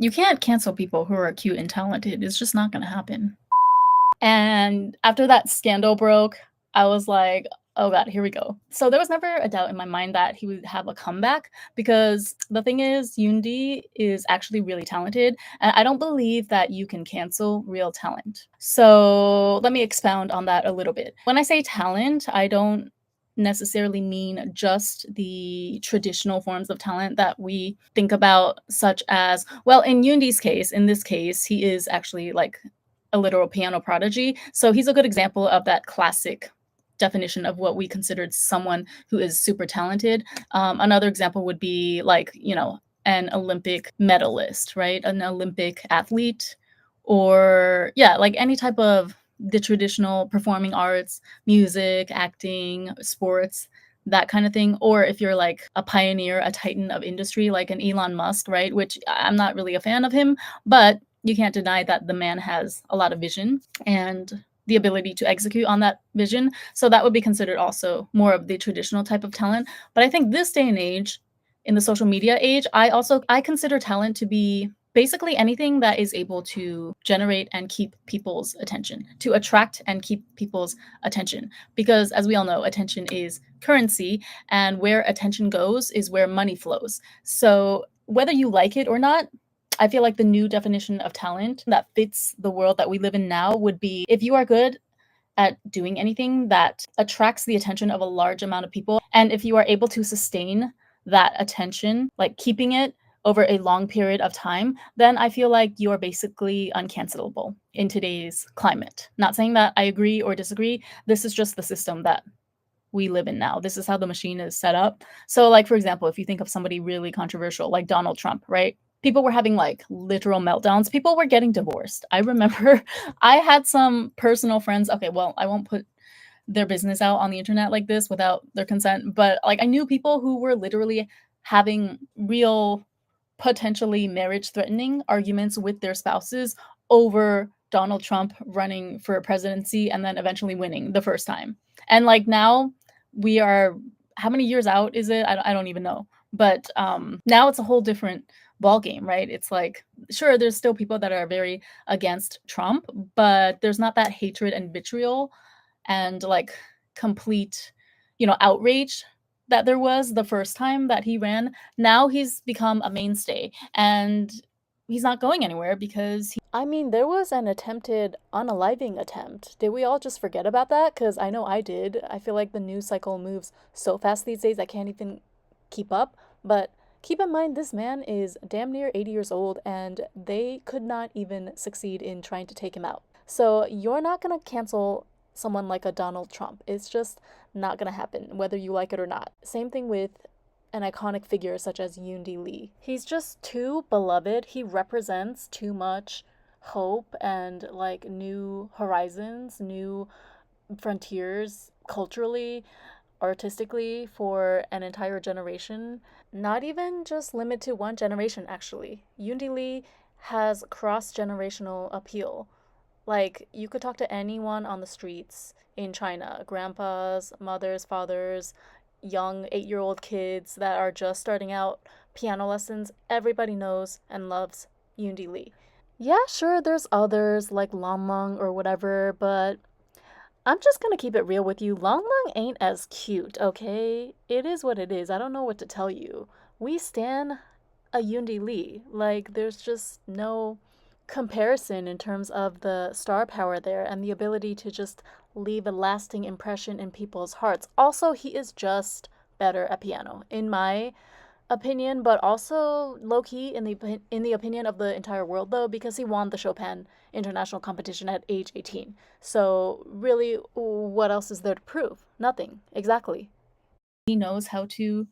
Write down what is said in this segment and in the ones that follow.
You can't cancel people who are cute and talented. It's just not gonna happen. And after that scandal broke, I was like, "Oh god, here we go." So there was never a doubt in my mind that he would have a comeback because the thing is, Yundi is actually really talented, and I don't believe that you can cancel real talent. So let me expound on that a little bit. When I say talent, I don't necessarily mean just the traditional forms of talent that we think about, such as, well, in Yundi's case, in this case, he is actually like a literal piano prodigy. So he's a good example of that classic definition of what we considered someone who is super talented. Another example would be like, an Olympic medalist, right? An Olympic athlete, or yeah, like any type of the traditional performing arts, music, acting, sports, that kind of thing. Or if you're like a pioneer, a titan of industry, like an Elon Musk, right? Which I'm not really a fan of him, but you can't deny that the man has a lot of vision and the ability to execute on that vision. So that would be considered also more of the traditional type of talent. But I think this day and age, in the social media age, I consider talent to be basically anything that is able to generate and keep people's attention, to attract and keep people's attention. Because as we all know, attention is currency, and where attention goes is where money flows. So whether you like it or not, I feel like the new definition of talent that fits the world that we live in now would be if you are good at doing anything that attracts the attention of a large amount of people, and if you are able to sustain that attention, like keeping it over a long period of time, then I feel like you are basically uncancelable in today's climate. Not saying that I agree or disagree. This is just the system that we live in now. This is how the machine is set up. So, like, for example, if you think of somebody really controversial, like Donald Trump, right? People were having like literal meltdowns. People were getting divorced. I remember I had some personal friends. Okay, well, I won't put their business out on the internet like this without their consent, but like I knew people who were literally having real, potentially marriage threatening arguments with their spouses over Donald Trump running for presidency and then eventually winning the first time. And like now we are, how many years out is it? I don't even know. But now it's a whole different ball game, right? It's like, sure, there's still people that are very against Trump, but there's not that hatred and vitriol and like complete, outrage that there was the first time that he ran. Now he's become a mainstay, and he's not going anywhere because I mean, there was an attempted unaliving attempt. Did we all just forget about that? Because I know I did. I feel like the news cycle moves so fast these days, I can't even keep up. But keep in mind, this man is damn near 80 years old, and they could not even succeed in trying to take him out. So you're not going to cancel someone like a Donald Trump. It's just not going to happen, whether you like it or not. Same thing with an iconic figure such as Yundi Li. He's just too beloved. He represents too much hope and like new horizons, new frontiers culturally, artistically for an entire generation. Not even just limit to one generation, actually. Yundi Li has cross generational appeal. Like, you could talk to anyone on the streets in China, grandpas, mothers, fathers, young 8-year-old kids that are just starting out piano lessons. Everybody knows and loves Yundi Li. Yeah, sure, there's others like Long Long or whatever, but I'm just gonna keep it real with you. Long Long ain't as cute, okay? It is what it is. I don't know what to tell you. We stan a Yundi Li. Like, there's just no comparison in terms of the star power there and the ability to just leave a lasting impression in people's hearts. Also, he is just better at piano, in my opinion, but also low key in the opinion of the entire world though, because he won the Chopin international competition at age 18. So really, what else is there to prove? Nothing. Exactly. He knows how to,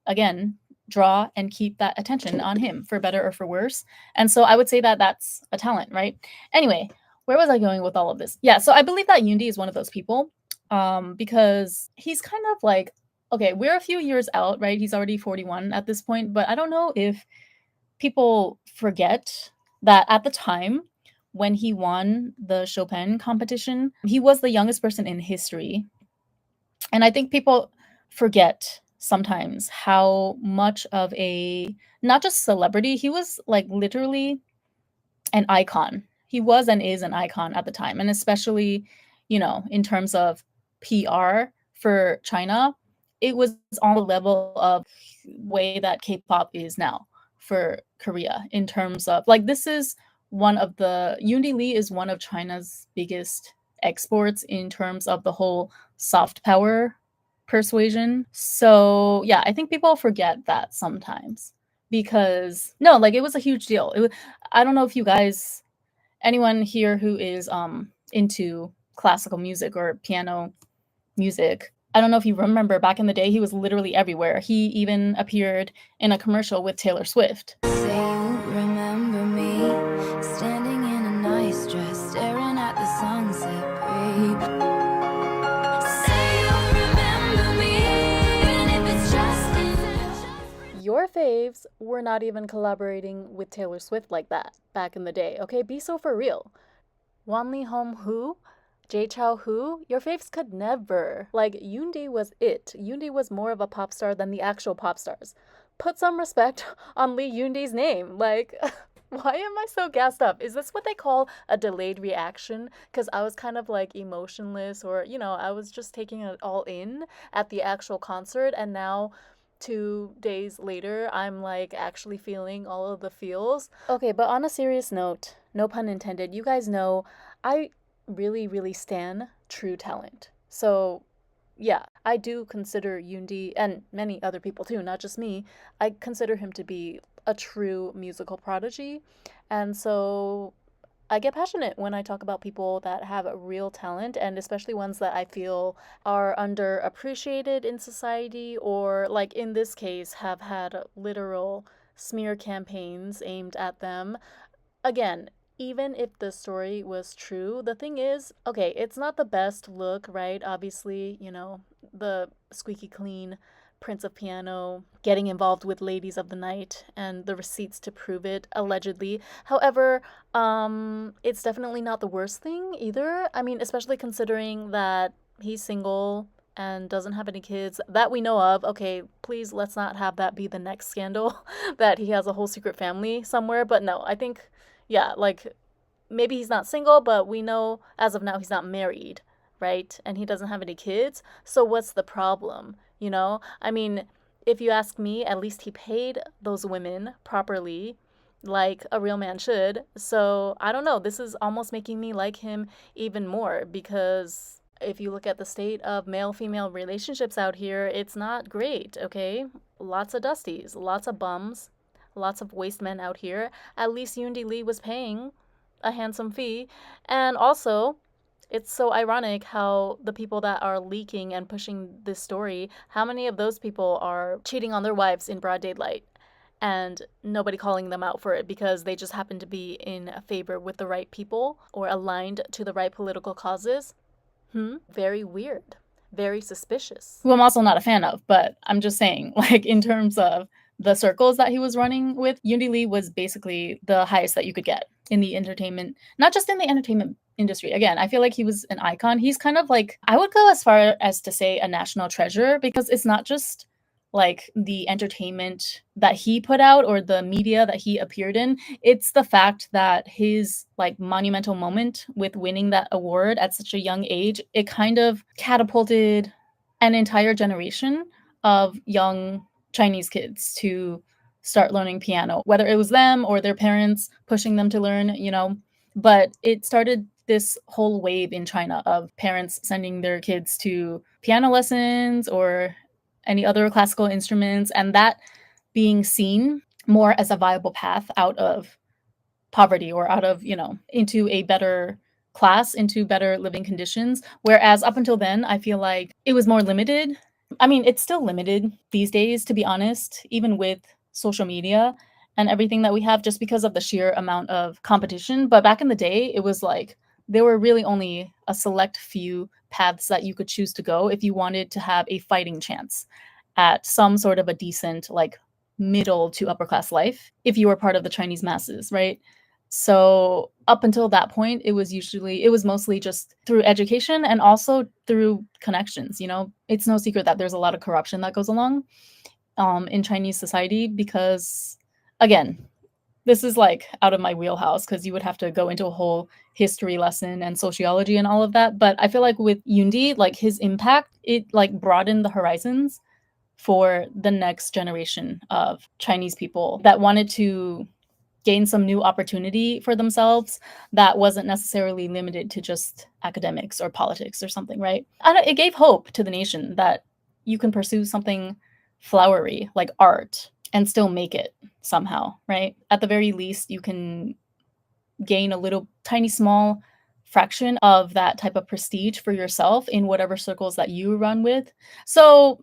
again, draw and keep that attention on him for better or for worse. And so I would say that that's a talent, right? Anyway, where was I going with all of this? Yeah, so I believe that Yundi is one of those people, because he's kind of like, okay, we're a few years out, right? He's already 41 at this point, but I don't know if people forget that at the time when he won the Chopin competition, he was the youngest person in history. And I think people forget sometimes how much of a not just celebrity, he was like literally an icon. He was and is an icon at the time, and especially, in terms of PR for China, it was on the level of way that K-pop is now for Korea in terms of like this is one of the Yundi Li is one of China's biggest exports in terms of the whole soft power persuasion. So, yeah, I think people forget that sometimes because no, like it was a huge deal. I don't know if you guys anyone here who is into classical music or piano music. I don't know if you remember back in the day he was literally everywhere. He even appeared in a commercial with Taylor Swift. Say you remember me standing in a nice dress, staring at the sunset, babe. Say you remember me, even if it's just Your faves were not even collaborating with Taylor Swift like that back in the day, okay? Be so for real. Wan Li Hom who? Jay Chou who? Your faves could never. Like, Yundi was it. Yundi was more of a pop star than the actual pop stars. Put some respect on Lee Yundi's name. Like, why am I so gassed up? Is this what they call a delayed reaction? Because I was kind of like emotionless, or, I was just taking it all in at the actual concert, and now 2 days later, I'm like actually feeling all of the feels. Okay, but on a serious note, no pun intended, you guys know I really, really stan true talent. So, yeah, I do consider Yundi, and many other people too, not just me, I consider him to be a true musical prodigy. And so I get passionate when I talk about people that have a real talent, and especially ones that I feel are underappreciated in society, or, like in this case, have had literal smear campaigns aimed at them. Again, even if the story was true, the thing is, okay, it's not the best look, right? Obviously, the squeaky clean Prince of Piano getting involved with Ladies of the Night and the receipts to prove it, allegedly. However, it's definitely not the worst thing either. I mean, especially considering that he's single and doesn't have any kids that we know of. Okay, please let's not have that be the next scandal that he has a whole secret family somewhere. But no, I think, yeah, like maybe he's not single, but we know as of now he's not married, right? And he doesn't have any kids. So what's the problem? I mean, if you ask me, at least he paid those women properly, like a real man should. So I don't know. This is almost making me like him even more because if you look at the state of male female relationships out here, it's not great, okay? Lots of dusties, lots of bums, lots of waste men out here. At least Yundi Li was paying a handsome fee. And also, it's so ironic how the people that are leaking and pushing this story, how many of those people are cheating on their wives in broad daylight and nobody calling them out for it because they just happen to be in favor with the right people or aligned to the right political causes? Very weird. Very suspicious. Who I'm also not a fan of, but I'm just saying, like, in terms of the circles that he was running with, Yundi Li was basically the highest that you could get in the entertainment, not just in the entertainment industry. Again, I feel like he was an icon. He's kind of like, I would go as far as to say a national treasure because it's not just like the entertainment that he put out or the media that he appeared in. It's the fact that his like monumental moment with winning that award at such a young age, it kind of catapulted an entire generation of young Chinese kids to start learning piano, whether it was them or their parents pushing them to learn. But it started this whole wave in China of parents sending their kids to piano lessons or any other classical instruments, and that being seen more as a viable path out of poverty or out of, into a better class, into better living conditions. Whereas up until then, I feel like it was more limited. I mean, it's still limited these days, to be honest, even with social media and everything that we have, just because of the sheer amount of competition. But back in the day, it was like there were really only a select few paths that you could choose to go if you wanted to have a fighting chance at some sort of a decent, like, middle to upper class life if you were part of the Chinese masses, right? So up until that point, it was mostly just through education and also through connections. It's no secret that there's a lot of corruption that goes along in Chinese society because, again, this is like out of my wheelhouse because you would have to go into a whole history lesson and sociology and all of that. But I feel like with Yundi, like his impact, it like broadened the horizons for the next generation of Chinese people that wanted to gain some new opportunity for themselves that wasn't necessarily limited to just academics or politics or something, right? And it gave hope to the nation that you can pursue something flowery like art and still make it somehow, right? At the very least, you can gain a little tiny small fraction of that type of prestige for yourself in whatever circles that you run with. So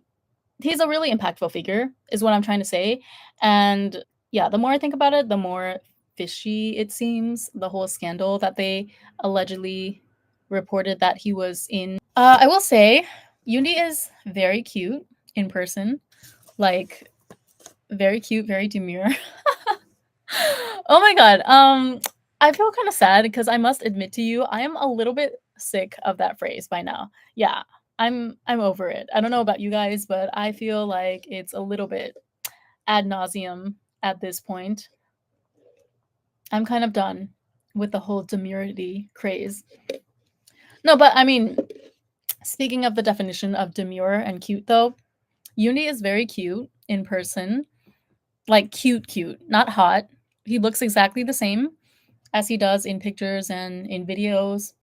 he's a really impactful figure, is what I'm trying to say. And yeah, the more I think about it, the more fishy it seems, the whole scandal that they allegedly reported that he was in. I will say, Yundi is very cute in person, like very cute, very demure. Oh my god. I feel kind of sad because I must admit to you, I am a little bit sick of that phrase by now. Yeah, I'm over it. I don't know about you guys, but I feel like it's a little bit ad nauseum at this point. I'm kind of done with the whole demurity craze. No, but I mean, speaking of the definition of demure and cute, though, Yundi is very cute in person. Like, cute, cute, not hot. He looks exactly the same as he does in pictures and in videos.